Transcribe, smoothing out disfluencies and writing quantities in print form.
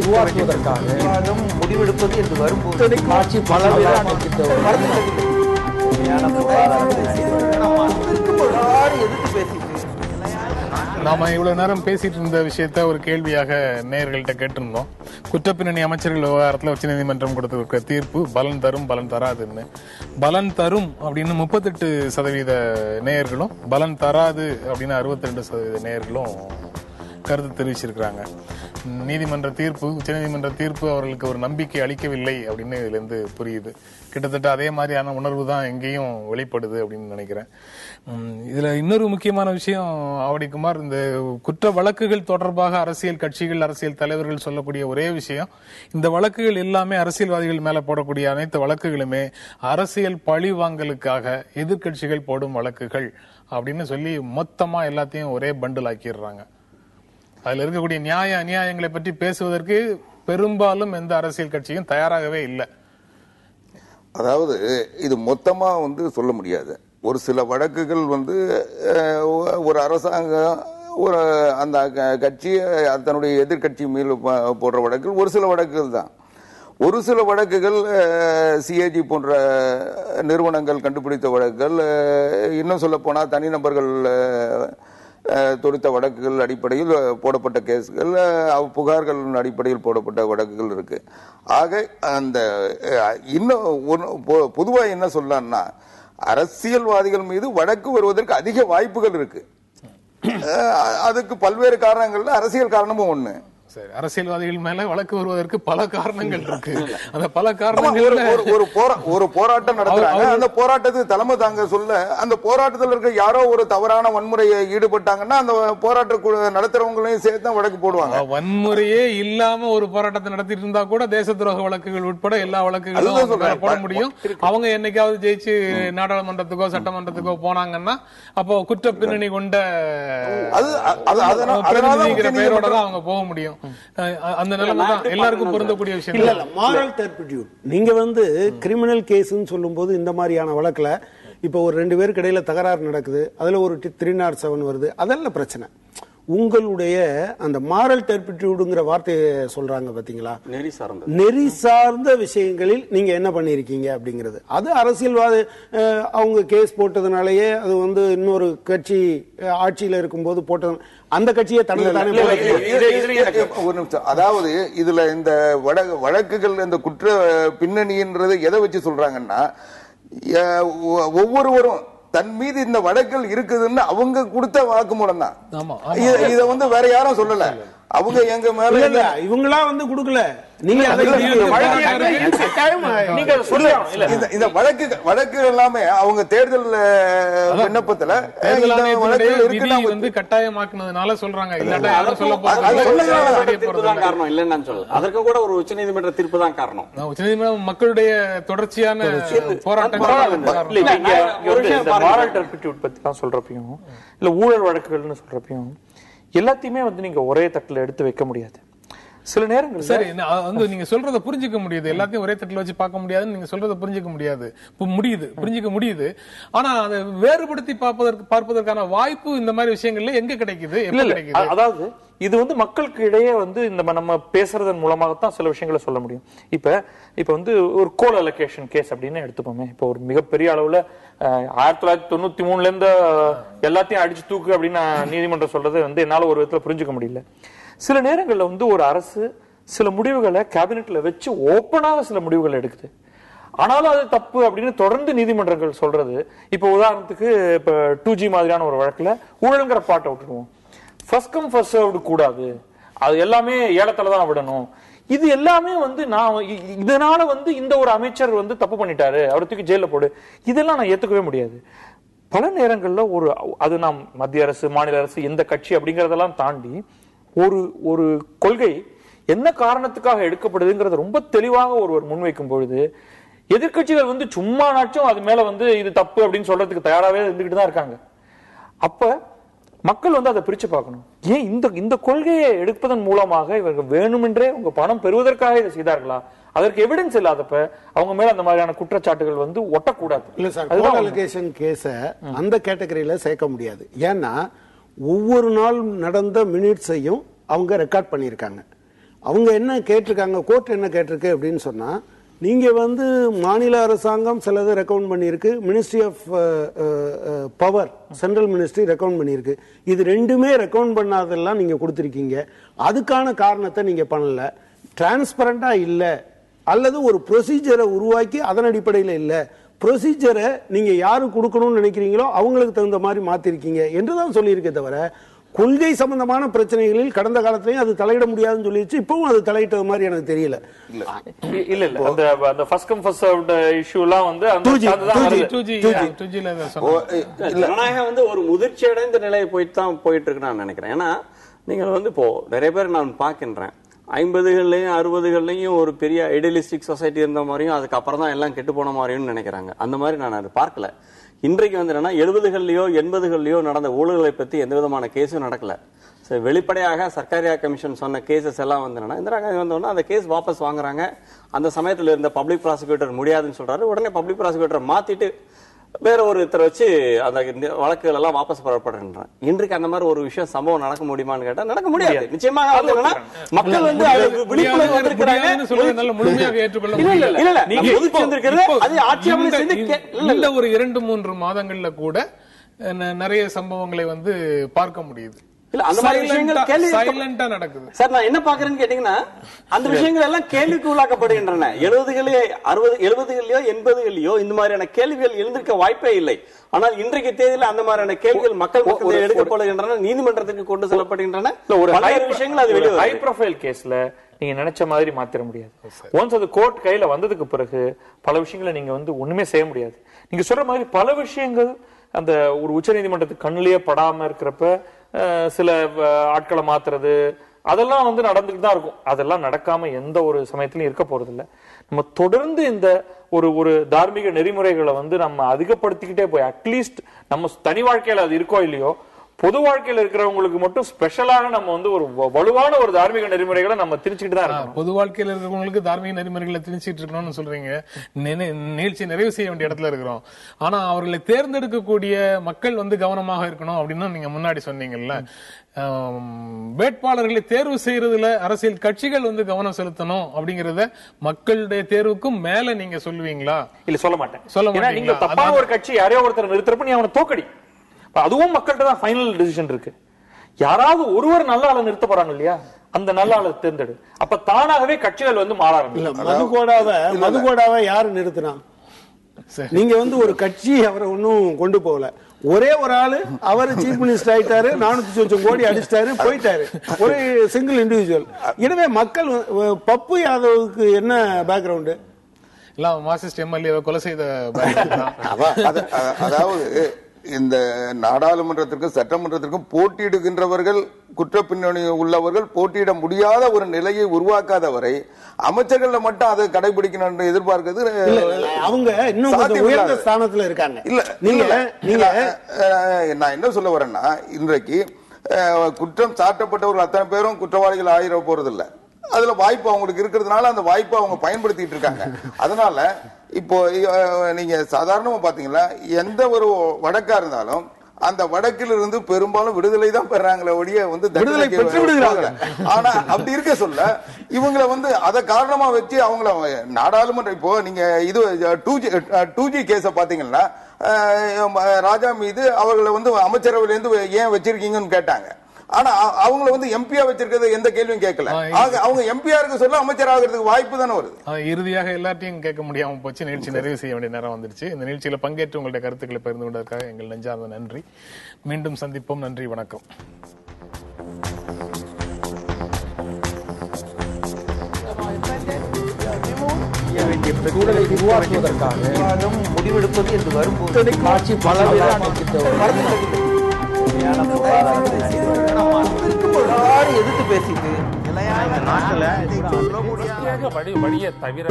உருவாக்குவதற்காக முடிவெடுப்பது என்று வரும்போது காட்சி எதிர்த்து பேசிட்டு நாம இவ்வளவு நேரம் பேசிட்டு இருந்த விஷயத்த ஒரு கேள்வியாக நேயர்கள்ட்ட கேட்டிருந்தோம். குற்றப்பின்னணி அமைச்சர்கள் விவகாரத்தில் உச்சநீதிமன்றம் கொடுத்திருக்கிற தீர்ப்பு பலன் தரும் பலன் தராதுன்னு. பலன் தரும் அப்படின்னு 38% நேயர்களும், பலன் தராது அப்படின்னு 62% நேயர்களும் கருத்து தெரிவிச்சிருக்கிறாங்க. நீதிமன்ற தீர்ப்பு, உச்சநீதிமன்ற தீர்ப்பு அவர்களுக்கு ஒரு நம்பிக்கை அளிக்கவில்லை அப்படின்னு இதுல இருந்து புரியுது. கிட்டத்தட்ட அதே மாதிரியான உணர்வு தான் எங்கேயும் வெளிப்படுது அப்படின்னு நினைக்கிறேன். இதுல இன்னொரு முக்கியமான விஷயம் ஆவடிக்குமார், இந்த குற்ற வழக்குகள் தொடர்பாக அரசியல் கட்சிகள், அரசியல் தலைவர்கள் சொல்லக்கூடிய ஒரே விஷயம், இந்த வழக்குகள் எல்லாமே அரசியல்வாதிகள் மேல போடக்கூடிய அனைத்து வழக்குகளுமே அரசியல் பழி வாங்கலுக்காக எதிர்கட்சிகள் போடும் வழக்குகள் அப்படின்னு சொல்லி மொத்தமா எல்லாத்தையும் ஒரே பண்டில் ஆக்கிடுறாங்க. அதுல இருக்கக்கூடிய நியாய அநியாயங்களை பற்றி பேசுவதற்கு பெரும்பாலும் எந்த அரசியல் கட்சியும் தயாராகவே இல்லை. அதாவது இது மொத்தமா சொல்ல முடியாது. ஒரு சில வழக்குகள் ஒரு அரசாங்கம் ஒரு அந்த கட்சி தன்னுடைய எதிர்கட்சி மீது போடுற வழக்குகள் ஒரு சில வழக்குகள் தான். ஒரு சில வழக்குகள் சிஏஜி போன்ற நிறுவனங்கள் கண்டுபிடித்த வழக்குகள், இன்னும் சொல்ல போனா தனிநபர்கள் தொடுத்த வழக்குகள் அடிப்படையில் போடப்பட்ட கேஸ்கள், புகார்கள் அடிப்படையில் போடப்பட்ட வழக்குகள் இருக்கு. ஆக அந்த இன்னும் பொதுவா என்ன சொல்லலாம்னா, அரசியல்வாதிகள் மீது வழக்கு வருவதற்கு அதிக வாய்ப்புகள் இருக்கு. அதுக்கு பல்வேறு காரணங்கள்ல அரசியல் காரணமும் ஒண்ணு. சரி, அரசியல்வாதிகள் மேல வழக்கு வருவதற்கு பல காரணங்கள் இருக்கு. அந்த பல காரணங்கள் ஒரு போராட்டம் நடத்துறாங்க, அந்த போராட்டத்துக்கு தலைமை தாங்க சொல்ல அந்த போராட்டத்தில் இருக்க யாரோ ஒரு தவறான வன்முறையை ஈடுபட்டாங்கன்னா அந்த போராட்ட நடத்துறவங்களையும் சேர்த்து வழக்கு போடுவாங்க. வன்முறையே இல்லாம ஒரு போராட்டத்தை நடத்திட்டு இருந்தா கூட தேச துரோக வழக்குகள் உட்பட எல்லா வழக்குகளும் போட முடியும். அவங்க என்னைக்காவது ஜெயிச்சு நாடாளுமன்றத்துக்கோ சட்டமன்றத்துக்கோ போனாங்கன்னா அப்போ குற்ற பின்னணி கொண்ட பேரோட தான் அவங்க போக முடியும். அந்த நிலைமை தான் எல்லாருக்கும் பொருந்தக்கூடிய விஷயம். இல்ல மாரல் டர்பிட்யூட். நீங்க கிரிமினல் கேஸ்ன்னு சொல்லும்போது இந்த மாதிரியான வழக்குல இப்ப ஒரு 2 பேருக்கு இடையில தகராறு நடக்குது, அதுல ஒரு 307 வருது, அதெல்லாம் பிரச்சனை. உங்களுடைய அந்த மாரல் டர்பிட்யூடுங்கிற வார்த்தையை சொல்றாங்க பாத்தீங்களா, நெறி சார்ந்த விஷயங்களில் நீங்க என்ன பண்ணிருக்கீங்க அப்படிங்கிறது. அது அரசியல்வாதி அவங்க கேஸ் போட்டதுனாலயே அது இன்னொரு கட்சி ஆட்சியில இருக்கும்போது போட்டது, அந்த கட்சியை தனது. அதாவது இதுல இந்த வழக்குகள் இந்த குற்ற பின்னணின்றது எதை வச்சு சொல்றாங்கன்னா, ஒவ்வொருவரும் தன் மீது இந்த வழக்குகள் இருக்குதுன்னு அவங்க கொடுத்த வாக்குமூலம் தான். இத வேற யாரும் சொல்லல. அவங்க எங்க மேல இவங்களா கொடுக்கல. நீங்க இந்த வழக்கு எல்லாமே அவங்க தேர்தல் விண்ணப்பத்துல கட்டாயமாக்குனதுனால சொல்றாங்க. அதற்கு கூட ஒரு உச்சநீதிமன்ற தீர்ப்பு தான் காரணம். உச்சநீதிமன்றம் மக்களுடைய தொடர்ச்சியான போராட்டங்கள் பத்தி தான் சொல்றப்பையும் இல்ல ஊழல் வழக்குகள்னு சொல்றப்பையும் எல்லாத்தையுமே நீங்க ஒரே தட்டுல எடுத்து வைக்க முடியாது. சில நேரங்கள் சரி நீங்க சொல்றத புரிஞ்சுக்க முடியுது. எல்லாத்தையும் ஒரே தட்டுல வச்சு பார்க்க முடியாதுன்னு நீங்க சொல்றத புரிஞ்சுக்க முடியாது, புரிஞ்சுக்க முடியுது. ஆனா அதை வேறுபடுத்தி பார்ப்பதற்கான வாய்ப்பு இந்த மாதிரி விஷயங்கள்ல எங்க கிடைக்குது? அதாவது இது மக்களுக்கு இடையே இந்த நம்ம பேசுறதன் மூலமாகத்தான் சில விஷயங்களை சொல்ல முடியும். இப்ப ஒரு கோல் அலோகேஷன் கேஸ் அப்படின்னு எடுத்துப்போமே. இப்ப ஒரு மிகப்பெரிய அளவுல 1993 இருந்து எல்லாத்தையும் அடிச்சு தூக்கு அப்படின்னு நீதிமன்றம் சொல்றது என்னால ஒரு விதத்துல புரிஞ்சுக்க முடியல. சில நேரங்கள்ல ஒரு அரசு சில முடிவுகளை கேபினெட்ல வச்சு ஓப்பனாக சில முடிவுகள் எடுக்குது. ஆனாலும் அது தப்பு அப்படின்னு தொடர்ந்து நீதிமன்றங்கள் சொல்றது. இப்ப உதாரணத்துக்கு இப்ப 2G மாதிரியான ஒரு வழக்குல ஊழல்ங்கிற பாட்டை விட்டுடுவோம். ஃபர்ஸ்ட் கம் ஃபர்ஸ்ட் சர்வ்டு கூடாது, அது எல்லாமே ஏலத்துலதான் விடணும். இது எல்லாமே நான் இதனால இந்த ஒரு அமைச்சர் தப்பு பண்ணிட்டாரு, அவரை தூக்கி ஜெயில போடு, இதெல்லாம் நான் ஏத்துக்கவே முடியாது. பல நேரங்கள்ல அது நாம் மத்திய அரசு மாநில அரசு எந்த கட்சி அப்படிங்கறதெல்லாம் தாண்டி ஒரு கொள்கை என்ன காரணத்துக்காக எடுக்கப்படுதுங்கிறத ரொம்ப தெளிவாக ஒருவர் முன்வைக்கும் பொழுது எதிர்கட்சிகள் சும்மா நாச்சும் அது மேல இது தப்பு அப்படின்னு சொல்றதுக்கு தயாராகவே இருந்துகிட்டு தான் இருக்காங்க. அப்ப மக்கள் அதை பிரிச்சு பார்க்கணும். ஏன் இந்த கொள்கையை எடுப்பதன் மூலமாக இவர்கள் வேணுமென்றே உங்க பணம் பெறுவதற்காக இதை செய்தார்களா? அதற்கு எவிடன்ஸ் இல்லாதப்ப அவங்க மேல அந்த மாதிரியான குற்றச்சாட்டுகள் ஒட்டக்கூடாது. இல்ல சார், கோல் அலோகேஷன் கேஸ அந்த கேட்டகரியில சேர்க்க முடியாது. ஏன்னா ஒவ்வொரு நாள் நடந்த மினிட்ஸையும் அவங்க ரெக்கார்ட் பண்ணியிருக்காங்க. அவங்க என்ன கேட்டிருக்காங்க, கோர்ட் என்ன கேட்டிருக்கு அப்படின்னு சொன்னா, நீங்க வந்து மாநில அரசாங்கம் சிலது ரெக்கமெண்ட் பண்ணியிருக்கு, ministry of power central ministry recommend பண்ணியிருக்கு. இது ரெண்டுமே ரெக்கமெண்ட் பண்ணாதெல்லாம் நீங்க கொடுத்துருக்கீங்க. அதுக்கான காரணத்தை நீங்க பண்ணல, டிரான்ஸ்பரண்டா இல்ல, அல்லது ஒரு ப்ரொசீஜரை உருவாக்கி அதன் அடிப்படையில் இல்ல, ப்ரொசீஜரை நீங்க யாரு கொடுக்கணும்னு நினைக்கிறீங்களோ அவங்களுக்கு தகுந்த மாதிரி மாத்திருக்கீங்க என்றுதான் சொல்லியிருக்கே தவிர, கொள்கை சம்பந்தமான பிரச்சனைகளில் கடந்த காலத்திலையும் அது தலையிட முடியாதுன்னு சொல்லிடுச்சு. இப்பவும் அது தலையிட்டது மாதிரி எனக்கு தெரியல. இல்ல அந்த first come first served issue எல்லாம் வந்து அந்த ஜனநாயகம் வந்து ஒரு முதிர்ச்சி அடைந்த நிலையை போயிட்டு இருக்கு நான் நினைக்கிறேன். ஏன்னா நீங்க வந்து இப்போ நிறைய பேர் நான் பார்க்கின்றேன், 50கள்லயும் 60கள்லயும் ஒரு பெரிய ஐடியலிஸ்டிக் சொசைட்டி இருந்த மாதிரியும் அதுக்கப்புறம் தான் எல்லாம் கெட்டு போன மாதிரியும் நினைக்கிறாங்க. அந்த மாதிரி நான் அதை பார்க்கல. இன்றைக்கு வந்து என்னன்னா 70கள்லயோ 80கள்லயோ நடந்த ஊழல்களை பத்தி எந்த விதமான கேஸும் நடக்கல. வெளிப்படையாக சர்க்காரியா கமிஷன் சொன்ன கேசஸ் எல்லாம் வந்து என்னன்னா, இந்திரா காந்தி வந்தோன்னா அந்த கேஸ் வாபஸ் வாங்குறாங்க. அந்த சமயத்தில் இருந்த பப்ளிக் ப்ராசிக்யூட்டர் முடியாதுன்னு சொல்றாரு. உடனே பப்ளிக் ப்ராசிக்யூட்டர் மாத்திட்டு வேற ஒருத்தரை வச்சு அந்த வழக்குகள் எல்லாம் வாபஸ் பெறப்படுகின்றன. இன்றைக்கு அந்த மாதிரி ஒரு விஷயம் சம்பவம் நடக்க முடியுமான்னு கேட்டா நடக்க முடியாது. நிச்சயமாக மக்கள் வந்து விழிப்புணர்வு வந்திருக்கிறாங்க. ஒரு 2-3 மாதங்கள்ல கூட நிறைய சம்பவங்களை வந்து பார்க்க முடியுது. அந்த மாதிரி விஷயங்கள் சைலண்டா நடக்குது. சார் நான் என்ன பாக்குறேன்னு கேட்டீங்கன்னா, அந்த விஷயங்கள் எல்லாம் கேள்விக்கு உள்ளாக்கப்படுகின்றன. 70கள்லயோ 80கள்லயோ இந்த மாதிரியான கேள்விகள் எழுந்திருக்க வாய்ப்பே இல்லை. ஆனால் இன்றைக்கு தேதியில் அந்த மாதிரியான கேள்விகள் மக்கள் எடுக்கப்படுகின்றன, நீதிமன்றத்துக்கு கொண்டு செல்லப்படுகின்றன. ஒரு விஷயங்கள் அது வெளியே ஹை ப்ரொஃபைல் கேஸ்ல நீங்க நினைச்ச மாதிரி மாத்திர முடியாது. ஒன்ஸ் அது கோர்ட் கையில வந்ததுக்கு பிறகு பல விஷயங்களை நீங்க வந்து ஒண்ணுமே செய்ய முடியாது. நீங்க சொல்ற மாதிரி பல விஷயங்கள் அந்த ஒரு உச்ச நீதிமன்றத்துக்கு கண்ணிலேயே படாம இருக்கிறப்ப சில ஆட்களை மாத்துறது அதெல்லாம் வந்து நடந்துட்டு தான் இருக்கும். அதெல்லாம் நடக்காம எந்த ஒரு சமயத்திலும் இருக்க போறது இல்லை. நம்ம தொடர்ந்து இந்த ஒரு தார்மீக நெறிமுறைகளை வந்து நம்ம அதிகப்படுத்திக்கிட்டே போய் அட்லீஸ்ட் நம்ம தனி வாழ்க்கையில அது இருக்கோ இல்லையோ, பொது வாழ்க்கையில் இருக்கிறவங்களுக்கு மட்டும் ஸ்பெஷலாக நம்ம வந்து ஒரு வலுவான ஒரு தார்மீக நெறிமுறைகளை நம்ம திணிச்சுட்டு தான் இருக்கோம். பொது வாழ்க்கையில் இருக்கிறவங்களுக்கு தார்மீக நெறிமுறைகளை திணிச்சிட்டு இருக்கணும்னு சொல்றீங்க. நிகழ்ச்சி நிறைவு செய்ய வேண்டிய இடத்துல இருக்கிறோம். ஆனா அவர்களை தேர்ந்தெடுக்கக்கூடிய மக்கள் வந்து கவனமாக இருக்கணும் அப்படின்னு நீங்க முன்னாடி சொன்னீங்கல்ல. வேட்பாளர்களை தேர்வு செய்யறதுல அரசியல் கட்சிகள் வந்து கவனம் செலுத்தணும் அப்படிங்கறத மக்களுடைய தேர்வுக்கும் மேல நீங்க சொல்லுவீங்களா? இல்ல சொல்ல மாட்டேன். நீங்க தப்பான ஒரு கட்சி யாரையோ ஒருத்தர் நிறுத்துறப்ப நீ அவனை தோக்கடி, அதுவும் மக்கள்கிட்ட தான் ஃபைனல் டிசிஷன் இருக்கு. யாராவது ஒருவர் நல்ல ஆளை நிறுத்த போறாங்க இல்லையா, அந்த நல்ல ஆளை தேர்ந்தெடு. அப்ப தானாகவே கட்சிகள் வந்து மாற ஆரம்பிக்கும். மதுகோடாவை யாரு நிறுத்தினா? நீங்க வந்து ஒரு கட்சி அவரை ஒன்னும் கொண்டு போகல. ஒரே ஒரு ஆளு அவர் சீஃப் மினிஸ்டர் ஆயிட்டாரு, 400 கோடி அடிச்சிட்டாரு, போயிட்டாரு. ஒரு சிங்கிள் இண்டிவிஜுவல். எனவே மக்கள் பப்பு யாதவுக்கு என்ன பேக்ரவுண்டு? எல்லாம் மார்க்சிஸ்ட் எம்எல்ஏ கொலை செய்த அதாவது இந்த நாடாளுமன்றத்திற்கும் சட்டமன்றத்திற்கும் போட்டியிடுகின்றவர்கள் குற்ற பின்னணி உள்ளவர்கள் போட்டியிட முடியாத ஒரு நிலையை உருவாக்காதவரை அமைச்சர்கள் மட்டும் அதை கடைபிடிக்கணும் என்று எதிர்பார்க்கிறது அவங்க இன்னும் உயர்ந்த ஸ்தானத்துல இருக்காங்க. இல்ல நான் என்ன சொல்ல வரேன்னா, இன்றைக்கு குற்றம் சாட்டப்பட்டவர்கள் அத்தனை பேரும் குற்றவாளிகள் ஆயிர போறதில்லை. அதுல வாய்ப்பு அவங்களுக்கு இருக்கிறதுனால அந்த வாய்ப்பை அவங்க பயன்படுத்திட்டு இருக்காங்க. அதனால இப்போ நீங்க சாதாரணமா பாத்தீங்கன்னா எந்த ஒரு வழக்கா இருந்தாலும் அந்த வடக்கில் இருந்து பெரும்பாலும் விடுதலை தான் பெறாங்களே ஒழிய வந்து விடுதலை பெற்று விடுகிறாங்க. ஆனா அப்படி இருக்க சொல்ல இவங்களை வந்து அதை காரணமா வச்சு அவங்கள நாடாளுமன்றம் இப்போ நீங்க இது 2G கேஸ பாத்தீங்கன்னா ராஜா மீது அவர்களை வந்து அமைச்சரவையில இருந்து ஏன் வச்சிருக்கீங்கன்னு கேட்டாங்க. ஆனா அவங்களை வந்து எம்பியா வச்சிருக்கிறது எந்த கேள்வியும் கேட்கல. அவங்க எம்பியா இருக்க சொல்ல அமைச்சர் ஆகிறதுக்கு வாய்ப்பு தானே வருது. இறுதியாக எல்லாத்தையும் கேட்க முடியாம போச்சு. நிகழ்ச்சி நிறைவு செய்ய வேண்டிய நேரம் வந்துருச்சு. இந்த நிகழ்ச்சியில பங்கேற்று உங்களுடைய கருத்துக்களை பகிர்ந்து கொண்டதற்காக எங்கள் நெஞ்சார்ந்த நன்றி. மீண்டும் சந்திப்போம். நன்றி, வணக்கம். சூழலை உருவாக்குவதற்காக முடிவெடுப்பது என்று வரும்போது ஆட்சி எதிர்த்து பேசிட்டு வழியை தவிர